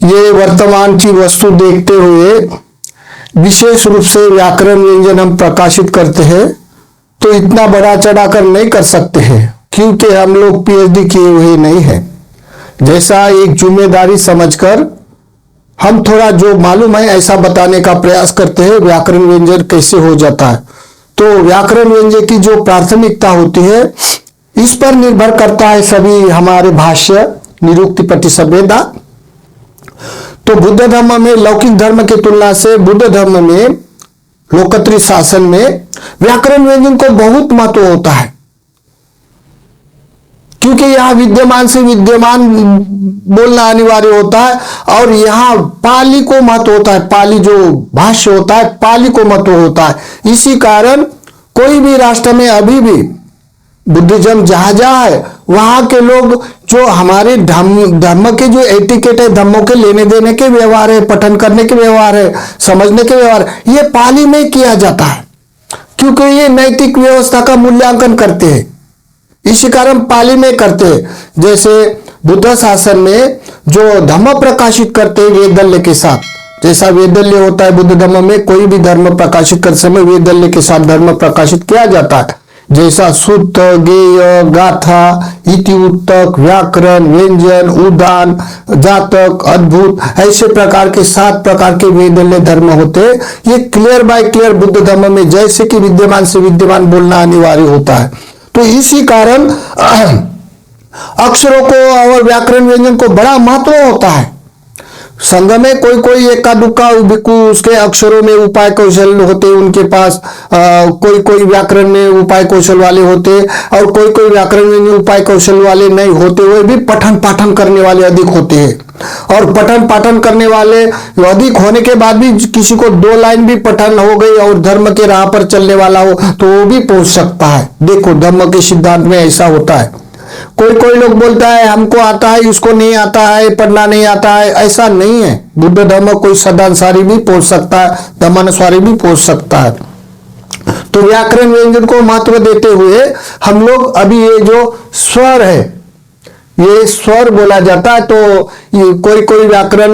ये वर्तमान की वस्तु देखते हुए विशेष रूप से व्याकरण व्यंजन हम प्रकाशित करते हैं, तो इतना बड़ा चढ़ाकर नहीं कर सकते हैं, क्योंकि हम लोग पीएचडी किए हुए नहीं हैं। जैसा एक जिम्मेदारी समझकर हम थोड़ा जो मालूम है ऐसा बताने का प्रयास करते हैं। व्याकरण व्यंजन कैसे हो जाता है, तो व्याकरण व्यंजन की जो प्राथमिकता होती है इस पर निर्भर करता है सभी हमारे भाष्य निरुक्ति प्रतिशब्दा। तो बुद्ध धर्म में, लौकिक धर्म की तुलना से बुद्ध धर्म में, लोकत्री शासन में व्याकरण व्यंजन को बहुत महत्व होता है, क्योंकि यहां विद्यमान से विद्यमान बोलना अनिवार्य होता है। और यहां पाली को महत्व होता है, पाली जो भाष्य होता है पाली को महत्व होता है। इसी कारण कोई भी राष्ट्र में अभी भी बुद्धिज्म जहां है वहां के लोग जो हमारे धर्म के जो एटिकेट है, धर्मों के लेने देने के व्यवहार है, पठन करने के व्यवहार है, समझने के व्यवहार है, ये पाली में किया जाता है, क्योंकि ये नैतिक व्यवस्था का मूल्यांकन करते हैं। इसी कारण पाली में करते हैं। जैसे बुद्ध शासन में जो धर्म प्रकाशित करते हैं वेदल्य के साथ, जैसा वेदल्य होता है बुद्ध धर्म में, कोई भी धर्म प्रकाशित करते समय वेदल्य के साथ धर्म प्रकाशित किया जाता है। जैसा सूत्र, गेय, गाथा, इति उत्तक, व्याकरण, व्यंजन, उदान, जातक, अद्भुत, ऐसे प्रकार के 7 प्रकार के वेदल्य धर्म होते हैं। ये क्लियर बाय क्लियर बुद्ध धर्म में जैसे कि विद्यमान से विद्यमान बोलना अनिवार्य होता है। तो इसी कारण अक्षरों को और व्याकरण व्यंजन को बड़ा महत्व होता है। संघ में कोई कोई एका दुक्का भिक्खु उसके अक्षरों में उपाय कौशल होते, उनके पास कोई कोई व्याकरण में उपाय कौशल वाले होते, और कोई कोई व्याकरण में उपाय कौशल वाले नहीं होते हुए भी पठन पाठन करने वाले अधिक होते हैं। और पठन पाठन करने वाले अधिक होने के बाद भी किसी को 2 लाइन भी पठन हो गई और धर्म के राह पर चलने वाला हो तो वो भी पहुंच सकता है। देखो धर्म के सिद्धांत में ऐसा होता है। कोई कोई लोग बोलता है हमको आता है, उसको नहीं आता है, पढ़ना नहीं आता है, ऐसा नहीं है। बुद्ध धर्म कोई सदानुसारी भी पहुंच सकता है, धर्मानुसारी भी पहुंच सकता है। तो व्याकरण व्यंजन को महत्व देते हुए हम लोग अभी ये जो स्वर है, ये स्वर बोला जाता है। तो ये कोई कोई व्याकरण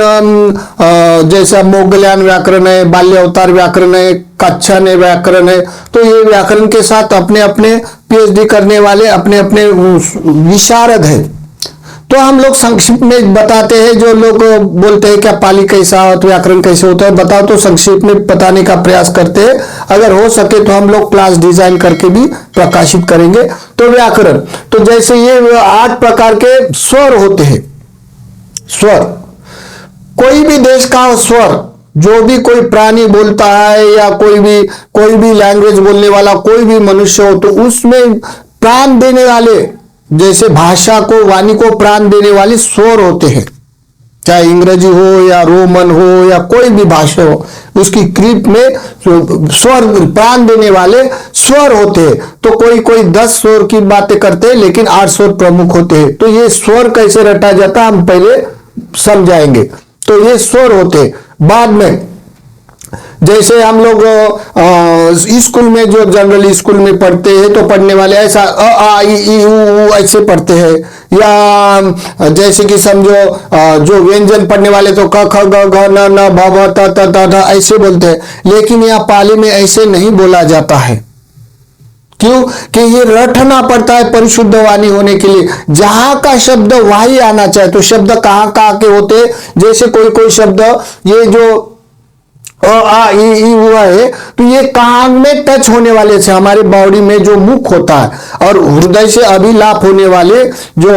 जैसा मोगल्यान व्याकरण है, बाल्य अवतार व्याकरण है, कच्छन व्याकरण है, तो ये व्याकरण के साथ अपने अपने पीएचडी करने वाले अपने अपने विशारद है। तो हम लोग संक्षिप्त में बताते हैं। जो लोग बोलते हैं क्या पाली कैसा होता है, व्याकरण कैसे होता है, बताओ तो संक्षिप्त में बताने का प्रयास करते हैं। अगर हो सके तो हम लोग क्लास डिजाइन करके भी प्रकाशित करेंगे। तो व्याकरण, तो जैसे ये 8 प्रकार के स्वर होते हैं। स्वर, कोई भी देश का स्वर, जो भी कोई प्राणी बोलता है या कोई भी लैंग्वेज बोलने वाला कोई भी मनुष्य हो, तो उसमें प्राण देने वाले, जैसे भाषा को, वाणी को प्राण देने वाले स्वर होते हैं। चाहे अंग्रेजी हो या रोमन हो या कोई भी भाषा हो, उसकी क्रिप में स्वर, प्राण देने वाले स्वर होते हैं। तो कोई 10 स्वर की बातें करते हैं, लेकिन 8 स्वर प्रमुख होते हैं। तो ये स्वर कैसे रटा जाता हम पहले समझाएंगे। तो ये स्वर होते हैं। बाद में जैसे हम लोग स्कूल में, जो जनरल स्कूल में पढ़ते हैं, तो पढ़ने वाले ऐसा अ आ इ ई उ ऐसे पढ़ते हैं। या जैसे कि समझो जो व्यंजन पढ़ने वाले तो क ख ग घ न न भ भ त त थ थ ऐसे बोलते हैं। लेकिन यहाँ पाली में ऐसे नहीं बोला जाता है। क्यों? कि ये रटना पड़ता है परिशुद्ध वाणी होने के लिए। जहां का शब्द वही आना चाहिए। तो शब्द कहाँ के होते, जैसे कोई शब्द, ये जो अ आ इ ई हुआ है, तो ये कान में टच होने वाले से, हमारे बॉडी में जो मुख होता है और हृदय से अभिलाप होने वाले, जो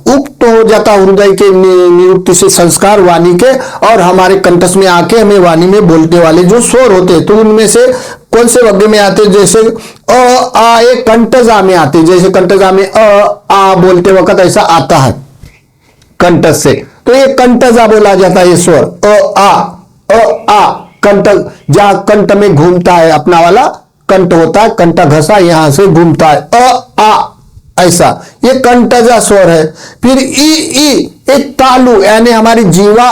उक्त हो जाता हृदय के निरुक्ति से संस्कार वाणी के, और हमारे कंठस्थ में आके हमें वाणी में बोलते वाले जो स्वर होते हैं, तो उनमें से कौन से वग्ग में आते? जैसे अ आ, ये कंठजा में आते। जैसे कंठजा में अ आ बोलते वक्त ऐसा आता है कंठस्थ से, तो ये कंठजा बोला जाता है। ये स्वर अ आ कंठ, जहां कंठ में घूमता है, अपना वाला कंठ होता है, कंठ घसा यहां से घूमता है, अ आ ऐसा, ये कंठजा स्वर है। फिर ई एक तालु, यानी हमारी जीवा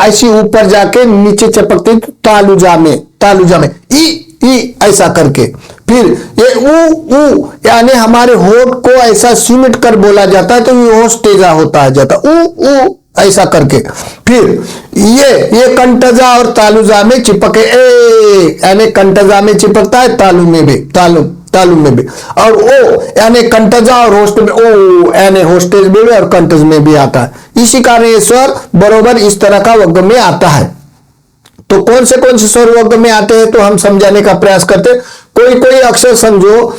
ऐसी ऊपर जाके नीचे चपकती, तालुजा में ई ऐसा करके। फिर ये ऊ यानी हमारे होठ को ऐसा सिमट कर बोला जाता है, तो ये होस्टेजा होता है जाता ऊ ऐसा करके। फिर ये कंठजा और तालुजा में चिपके, यानी कंठजा में चिपकता है, तालु में भी, और ओ यानी कंठजा और होस्ट में ओ यानी होस्टेज में भी और कंठज में भी आता है। इसी कारण ये स्वर बरोबर इस तरह का वग्ग में आता है। तो कौन से स्वर वग्ग में आते हैं, तो हम समझाने का प्रयास करते। कोई अक्षर समझो,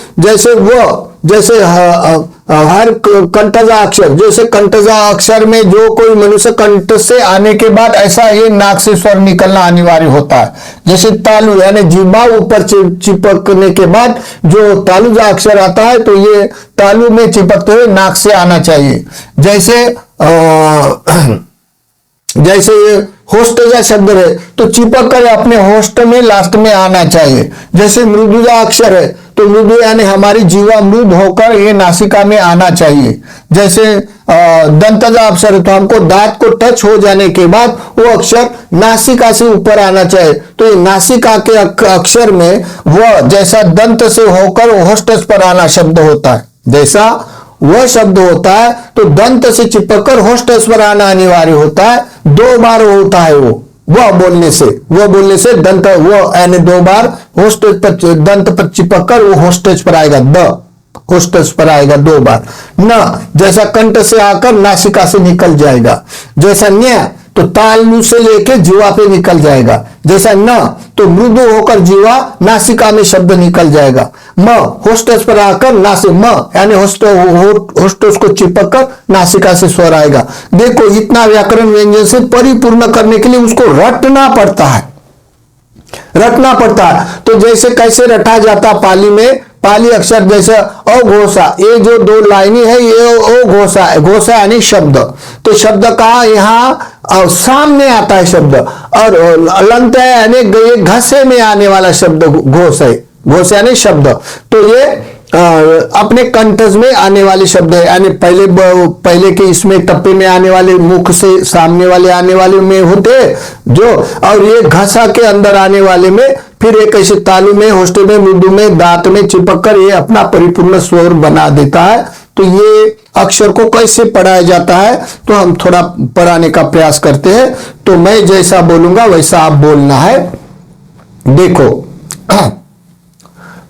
जैसे हर कंठजा अक्षर, जैसे कंठजा अक्षर में जो कोई मनुष्य कंठ से आने के बाद ऐसा ये नाक से स्वर निकलना अनिवार्य होता है। जैसे तालु, यानी जिह्वा ऊपर चिपकने के बाद जो तालुजा अक्षर आता है, तो ये तालु में चिपकते हुए नाक से आना चाहिए। जैसे ये होस्टेजा शब्द है, तो चिपक कर अपने होस्ट में लास्ट में आना चाहिए। जैसे मृदुजा अक्षर है, तो मृदु यानी हमारी जीवा मृद होकर ये नासिका में आना चाहिए। जैसे दंतजा अक्षर है, तो हमको दांत को टच हो जाने के बाद वो अक्षर नासिका से ऊपर आना चाहिए। तो ये नासिका के अक्षर में वह जैसा दंत से होकर होस्टस पर आना शब्द होता है, जैसा वह शब्द होता है, तो दंत से चिपककर होस्टस पर आना अनिवार्य होता है। 2 बार होता है वह बोलने से दंत, वो यानी 2 बार होस्टेज पर, दंत पर चिपककर वो होस्टेज पर आएगा, होस्टेज पर आएगा 2 बार। न जैसा कंठ से आकर नासिका से निकल जाएगा। जैसा न्या, तो तालु से लेके जीवा पे निकल जाएगा। जैसा न, तो मृदु होकर जीवा नासिका में शब्द निकल जाएगा। म होस्टस पर आकर नासिक, म यानी होस्टस को चिपक कर नासिका से स्वर आएगा। देखो, इतना व्याकरण व्यंजन से परिपूर्ण करने के लिए उसको रटना पड़ता है। तो जैसे कैसे रटा जाता पाली में, पाली अक्षर जैसे अघोषा, ये जो 2 लाइनें है, ये अघोषा है। घोषा यानी शब्द, तो शब्द का यहाँ सामने आता है शब्द, और लंत है यानी घसे में आने वाला शब्द घोष है। घोष यानी शब्द, तो ये अपने कंठज में आने वाले शब्द है, यानी पहले के इसमें टप्पे में आने वाले, मुख से सामने वाले आने वाले में होते जो, और ये घसा के अंदर आने वाले में, फिर एक ऐसे तालु में, होस्टे में, मृदु में, दांत में चिपक कर ये अपना परिपूर्ण स्वर बना देता है। तो ये अक्षर को कैसे पढ़ाया जाता है, तो हम थोड़ा पढ़ाने का प्रयास करते हैं। तो मैं जैसा बोलूंगा वैसा आप बोलना है। देखो,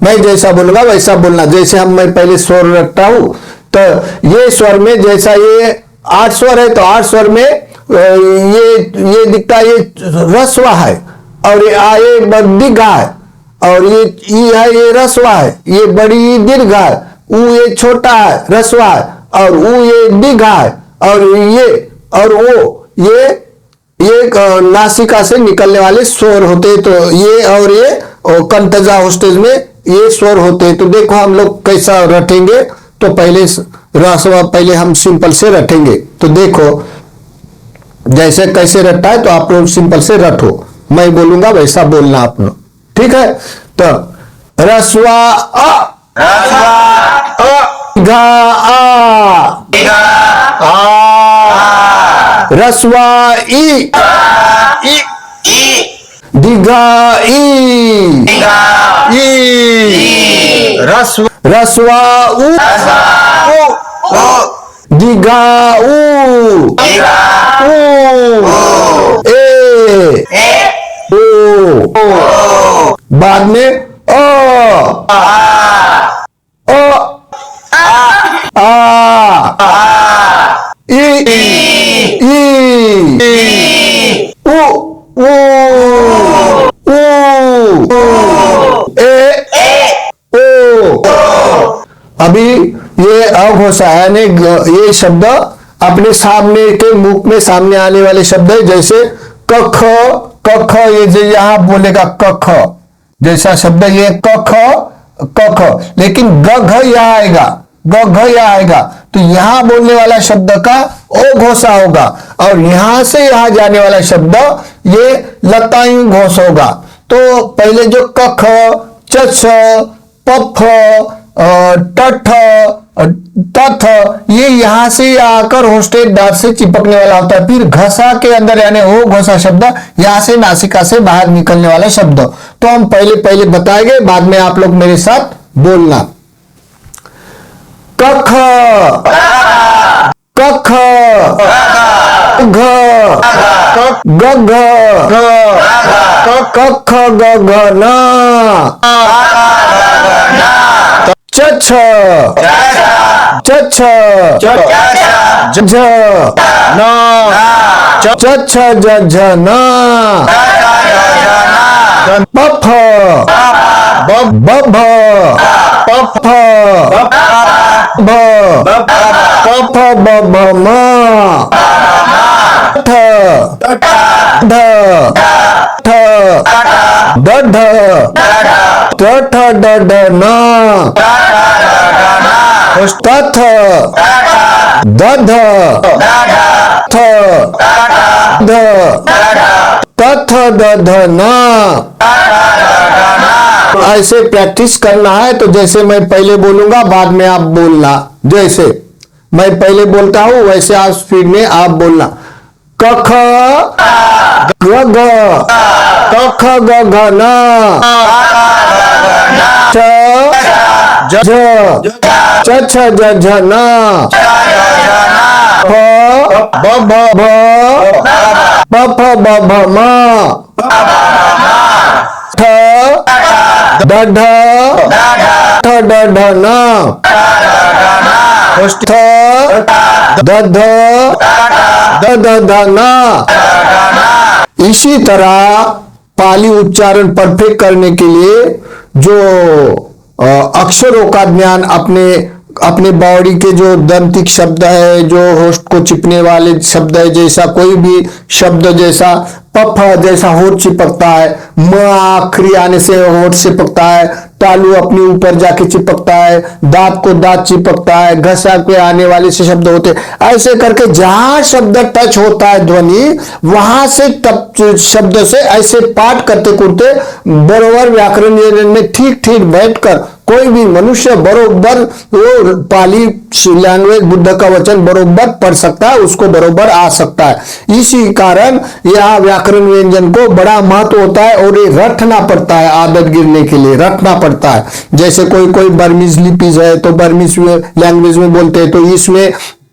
मैं जैसा बोलूंगा वैसा बोलना। जैसे मैं पहले स्वर रखता हूं, तो ये स्वर में जैसा ये 8 स्वर है तो 8 स्वर में ये दिखता है, ये रस्वा है, और ये दीर्घा है, और ये ई है, ये रस्वा है, ये बड़ी दीर्घ है, ऊ ये छोटा है रस्वा है, और ऊ ये दीर्घा है, और ये और ओ ये नासिका से निकलने वाले स्वर होते हैं। तो ये और ये कंठजा होस्टेज में ये स्वर होते हैं। तो देखो हम लोग कैसा रटेंगे। तो पहले रस्वा पहले हम सिंपल से रटेंगे। तो देखो जैसे कैसे रटता है तो आप लोग सिंपल से रटो, मैं बोलूंगा वैसा बोलना आप लोग, ठीक है। तो रस्वा अ घा आ रस्वा ई दीघा ई रस्वा उ दीघा उ ए ओ बाद में ओ अभी ये अघोषा यानी ये शब्द अपने सामने के मुख में सामने आने वाले शब्द है। जैसे कख कख, ये जो यहां बोलेगा कख जैसा शब्द, ये कख कख, लेकिन गघ यहां आएगा, गघ यहां आएगा, तो यहां बोलने वाला शब्द का ओ घोषा होगा, और यहां से यहां जाने वाला शब्द ये लतायु घोष होगा। तो पहले जो कख चछ पफ टठ तथ ये यहां से आकर होस्टेज दांत से चिपकने वाला होता है। फिर घसा के अंदर यानी ओ घोषा शब्द यहां से नासिका से बाहर निकलने वाला शब्द। तो हम पहले बताएंगे, बाद में आप लोग मेरे साथ बोलना। कख कख घ गघ कख गघ न चछ चछ झ न चछ झ न पफ बभ पफ भ पफ बभ म ठ ढ ठ ढ ठ ढ न तथ दध थ ध तथ दध न। ऐसे प्रैक्टिस करना है। तो जैसे मैं पहले बोलूंगा बाद में आप बोलना, जैसे मैं पहले बोलता हूं वैसे आप स्पीड में आप बोलना। कख गघ कख गघ न छ छ झ न फ ब भ प फ ब भ म ठ ढ ढ ठ ढ ढ न थ ध ध ध ध ध न। इसी तरह पाली उच्चारण परफेक्ट करने के लिए जो अक्षरों का ज्ञान अपने बॉडी के जो दंतिक शब्द है, जो होस्ट को चिपने वाले शब्द है, जैसा कोई भी शब्द जैसा पफ जैसा होठ चिपकता है, म आखिरी आने से होठ चिपकता है, तालू अपने ऊपर जाके चिपकता है, दांत को दांत चिपकता है, घसा के आने वाले से शब्द होते हैं। ऐसे करके जहां शब्द टच होता है ध्वनि, वहां से तब शब्द से ऐसे पाठ करते करते बरोबर व्याकरण में ठीक ठीक बैठकर कोई भी मनुष्य बरोबर वो पाली लैंग्वेज बुद्ध का वचन बरोबर पढ़ सकता है, उसको बरोबर आ सकता है। इसी कारण यह व्याकरण व्यंजन को बड़ा महत्व होता है और ये रटना पड़ता है, आदत गिरने के लिए रटना पड़ता है। जैसे कोई बर्मीज लिपीज है तो बर्मीज लैंग्वेज में बोलते हैं तो इसमें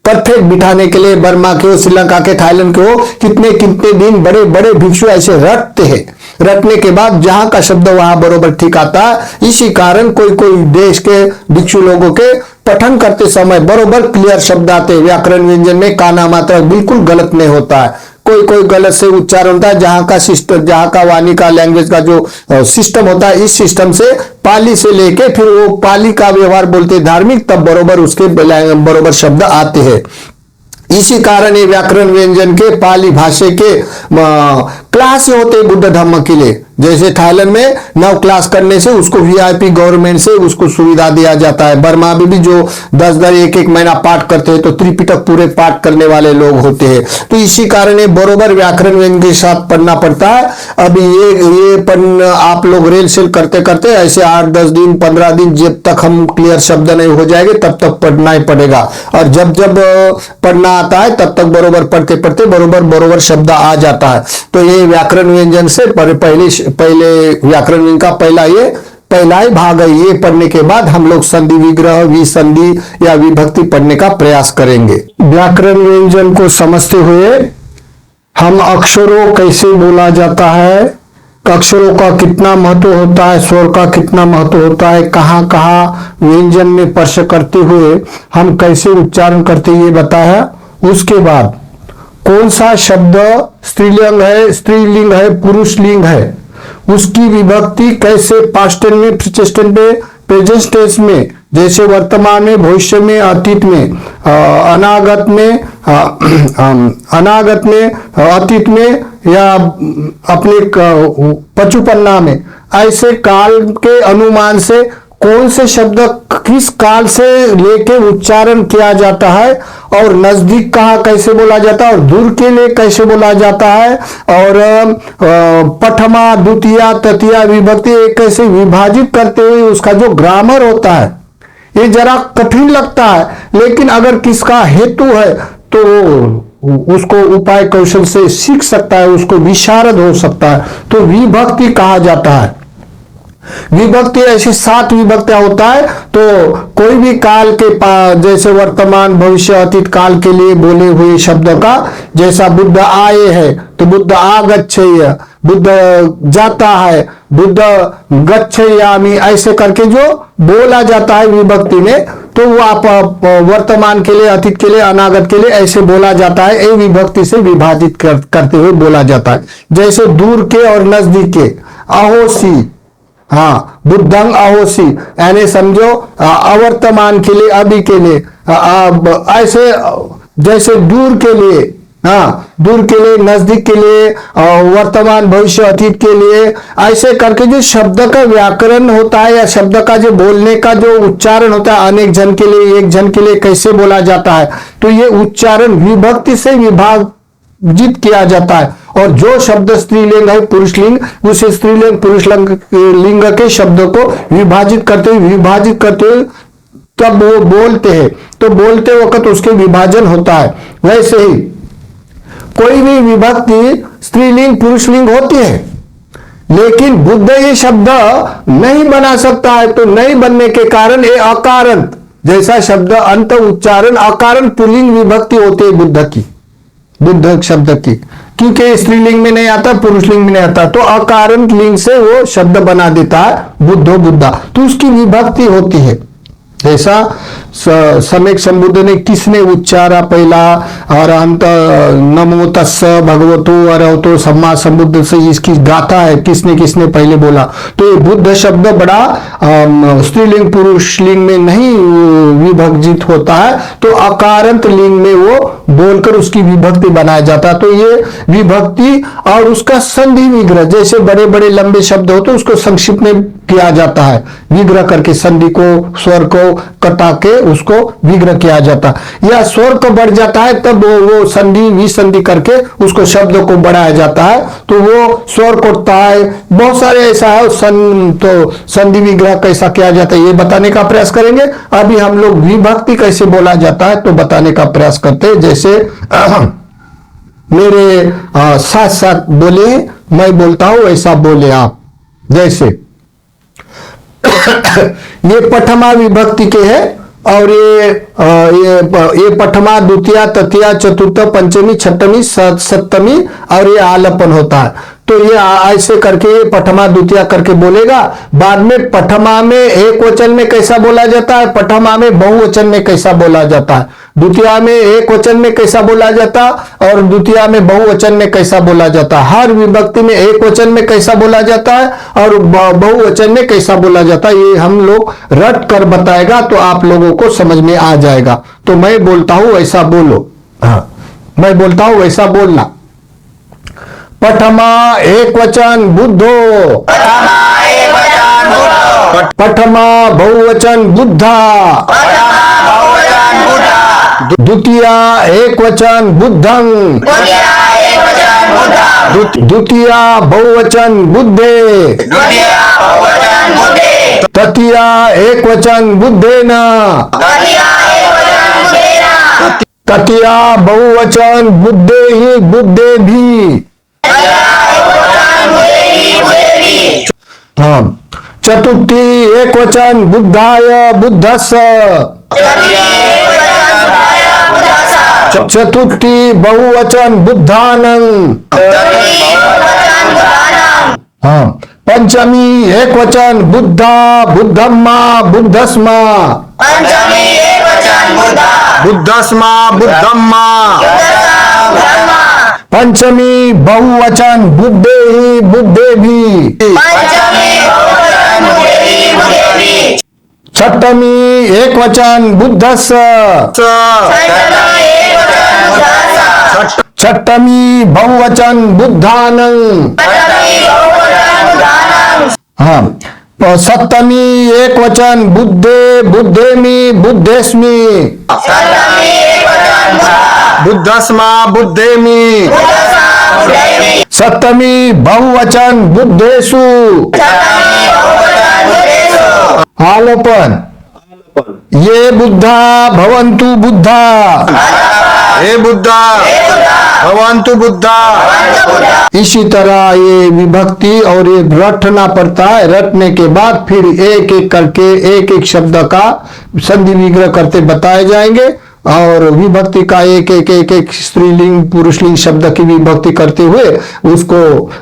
परफेक्ट बिठाने के लिए बर्मा के हो, श्रीलंका के, थाईलैंड के हो, कितने कितने दिन बड़े बड़े भिक्षु ऐसे रटते हैं। रटने के बाद जहां का शब्द वहां बरोबर ठीक आता है। इसी कारण कोई कोई देश के भिक्षु लोगों के पठन करते समय बरोबर क्लियर शब्द आते हैं। व्याकरण व्यंजन में काना मात्रा बिल्कुल गलत नहीं होता है। कोई कोई गलत से उच्चारण होता है। जहां का सिस्टम, जहां का वाणी का, लैंग्वेज का जो सिस्टम होता है, इस सिस्टम से पाली से लेके फिर वो पाली का व्यवहार बोलते हैं धार्मिक, तब बरोबर उसके बरोबर शब्द आते हैं। इसी कारण ये व्याकरण व्यंजन के पाली भाषा के क्लास होते बुद्ध धर्म के लिए। जैसे थाईलैंड में 9 क्लास करने से उसको वीआईपी गवर्नमेंट से उसको सुविधा दिया जाता है। बर्मा में भी जो 10 एक महीना पाठ करते हैं तो त्रिपिटक पूरे पाठ करने वाले लोग होते हैं। तो इसी कारण ये बरोबर व्याकरण व्यंजन के साथ पढ़ना पड़ता है। अभी ये पढ़ना आप लोग रेल सेल करते करते ऐसे 8-10 दिन 15 दिन जब तक हम क्लियर शब्द नहीं हो जाएंगे तब तक पढ़ना ही पड़ेगा। और जब जब पढ़ना आता है तब तक बरोबर पढ़ते पढ़ते बरोबर शब्द आ जाता है। तो ये व्याकरण व्यंजन से पहले व्याकरण व्यंजन का पहला ही भाग है। ये पढ़ने के बाद हम लोग संधि विग्रह, विसंधि या विभक्ति पढ़ने का प्रयास करेंगे। व्याकरण व्यंजन को समझते हुए हम अक्षरों कैसे बोला जाता है, अक्षरों का कितना महत्व होता है, स्वर का कितना महत्व होता है, कहाँ कहाँ व्यंजन में स्पर्श करते हुए हम कैसे उच्चारण करते ये बताया। उसके बाद कौन सा शब्द स्त्रीलिंग है, पुरुष लिंग है, उसकी विभक्ति कैसे पास्ट टेंस में, फ्यूचर टेंस में, प्रेजेंट टेंस में, जैसे वर्तमान में, भविष्य में, अतीत में, अनागत में, अतीत में या अपने पचुपन्ना में, ऐसे काल के अनुमान से कौन से शब्द किस काल से लेके उच्चारण किया जाता है, और नजदीक कहाँ कैसे बोला जाता है और दूर के लिए कैसे बोला जाता है, और प्रथमा, द्वितीया, तृतीया विभक्ति कैसे विभाजित करते हुए उसका जो ग्रामर होता है ये जरा कठिन लगता है। लेकिन अगर किसका हेतु है तो उसको उपाय कौशल से सीख सकता है, उसको विशारद हो सकता है। तो विभक्ति कहा जाता है। विभक्ति ऐसी 7 विभक्तियां होता है। तो कोई भी काल के जैसे वर्तमान, भविष्य, अतीत काल के लिए बोले हुए शब्द का, जैसा बुद्ध आए है तो बुद्ध आगच्छेय, बुद्ध जाता है, बुद्ध गच्छयामि, ऐसे करके जो बोला जाता है विभक्ति में, तो वो आप वर्तमान के लिए, अतीत के लिए, अनागत के लिए ऐसे बोला जाता है। ये विभक्ति से विभाजित करते हुए बोला जाता है। जैसे दूर के और नजदीक के, अहोसी, हाँ, बुद्धंग अहोसी, यानी समझो अवर्तमान के लिए, अभी के लिए, ऐसे जैसे दूर के लिए, हाँ, दूर के लिए, नजदीक के लिए, वर्तमान, भविष्य, अतीत के लिए, ऐसे करके जो शब्द का व्याकरण होता है या शब्द का जो बोलने का जो उच्चारण होता है, अनेक जन के लिए, एक जन के लिए कैसे बोला जाता है, तो ये उच्चारण विभक्ति से विभाजित किया जाता है। और जो शब्द स्त्रीलिंग है, पुरुषलिंग, उसे स्त्रीलिंग पुरुषलिंग के शब्दों को विभाजित करते हुए तब वो बोलते हैं। तो बोलते वक्त उसके विभाजन होता है। वैसे ही कोई भी विभक्ति स्त्रीलिंग पुरुषलिंग होती है, लेकिन बुद्ध ये शब्द नहीं बना सकता है। तो नहीं बनने के कारण ये अकारण जैसा शब्द अंत उच्चारण अकारण पुल्लिंग विभक्ति होती है बुद्ध की, बुद्ध शब्द की, क्योंकि स्त्रीलिंग में नहीं आता, पुरुषलिंग में नहीं आता, तो अकारण लिंग से वो शब्द बना देता है बुद्धो बुद्धा, तो उसकी विभक्ति होती है। जैसा सम्यक संबुद्ध ने किसने उच्चारा पहला, और अंत नमो तस्स भगवतो अरहतो सम्मा संबुद्ध से इसकी गाथा है, किसने किसने पहले बोला। तो ये बुद्ध शब्द बड़ा स्त्रीलिंग पुरुषलिंग में नहीं विभजित होता है, तो अकारंत लिंग में वो बोलकर उसकी विभक्ति बनाया जाता है। तो ये विभक्ति और उसका संधि विग्रह, जैसे बड़े बड़े लंबे शब्द होते उसको संक्षिप्त में किया जाता है, विग्रह करके संधि को, स्वर को कटा के उसको विग्रह किया जाता है। या स्वर को बढ़ जाता है तब वो संधि विसंधि करके उसको शब्द को बढ़ाया जाता है, तो वो स्वर कोटता है। बहुत सारे ऐसा है। तो संधि विग्रह कैसा किया जाता है ये बताने का प्रयास करेंगे। अभी हम लोग विभक्ति कैसे बोला जाता है तो बताने का प्रयास करते हैं। जैसे मेरे साथ साथ बोले, मैं बोलता हूं ऐसा बोले आप। जैसे ये प्रथमा विभक्ति के है, और ये पठमा, द्वितीया, तृतीया, चतुर्थ, पंचमी, छठवीं, सप्तमी और ये आलपन होता है। तो ये ऐसे करके पठमा द्वितीया करके बोलेगा। बाद में पठमा में एक वचन में कैसा बोला जाता है, पठमा में बहुवचन में कैसा बोला जाता है, द्वितीया में एक वचन में कैसा बोला जाता है और द्वितीया में बहुवचन में कैसा बोला जाता है, हर विभक्ति में एक वचन में कैसा बोला जाता है और बहुवचन में कैसा बोला जाता है, ये हम लोग रट कर बताएगा तो आप लोगों को समझ में आ जाएगा। तो मैं बोलता हूं वैसा बोलो। हाँ, मैं बोलता हूं वैसा बोलना। पठमा एक वचन बुद्धो, पठमा बहुवचन बुद्धा, द्वितीया एक वचन बुद्धं, द्वितीया बहुवचन बुद्धे, तृतीया एक वचन बुद्धेन, तृतीया बहुवचन बुद्धे ही बुद्धे भी। हाँ, चतुर्थी एक वचन बुद्धाय बुद्धस्स, चतुर्थी बहुवचन बुद्धानं। हाँ, पंचमी एक वचन बुद्धा बुद्धम्मा बुद्धस्मा, बुद्धस्मा बुद्धम्मा। पंचमी बहुवचन बुद्धे ही बुद्धे भी। छठमी एक वचन बुद्धस्स, छठमी बहुवचन बुद्धानं। हाँ, सप्तमी एक वचन बुद्धे बुद्धेमि बुद्धेस्मि, बुद्धस्मा बुद्धेमि। सप्तमी बहुवचन बुद्धेषु। आलोपन, ये बुद्धा भवन्तु बुद्धा, हे बुद्धा भवन्तु बुद्धा। इसी तरह ये विभक्ति और ये रटना पड़ता है। रटने के बाद फिर एक एक करके एक एक शब्द का संधि विग्रह करते बताए जाएंगे और विभक्ति का एक एक एक एक स्त्रीलिंग पुरुषलिंग शब्द की विभक्ति करते हुए उसको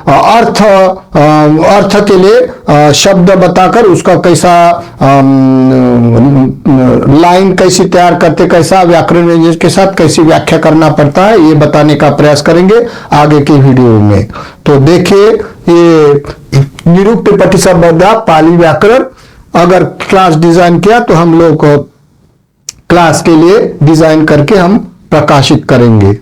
अर्थ के लिए शब्द बताकर उसका कैसा लाइन कैसी तैयार करते, कैसा व्याकरण के साथ कैसी व्याख्या करना पड़ता है, ये बताने का प्रयास करेंगे आगे के वीडियो में। तो देखिए, ये निरुक्त प्रतिशब्द पाली व्याकरण अगर क्लास डिजाइन किया तो हम लोग क्लास के लिए डिजाइन करके हम प्रकाशित करेंगे।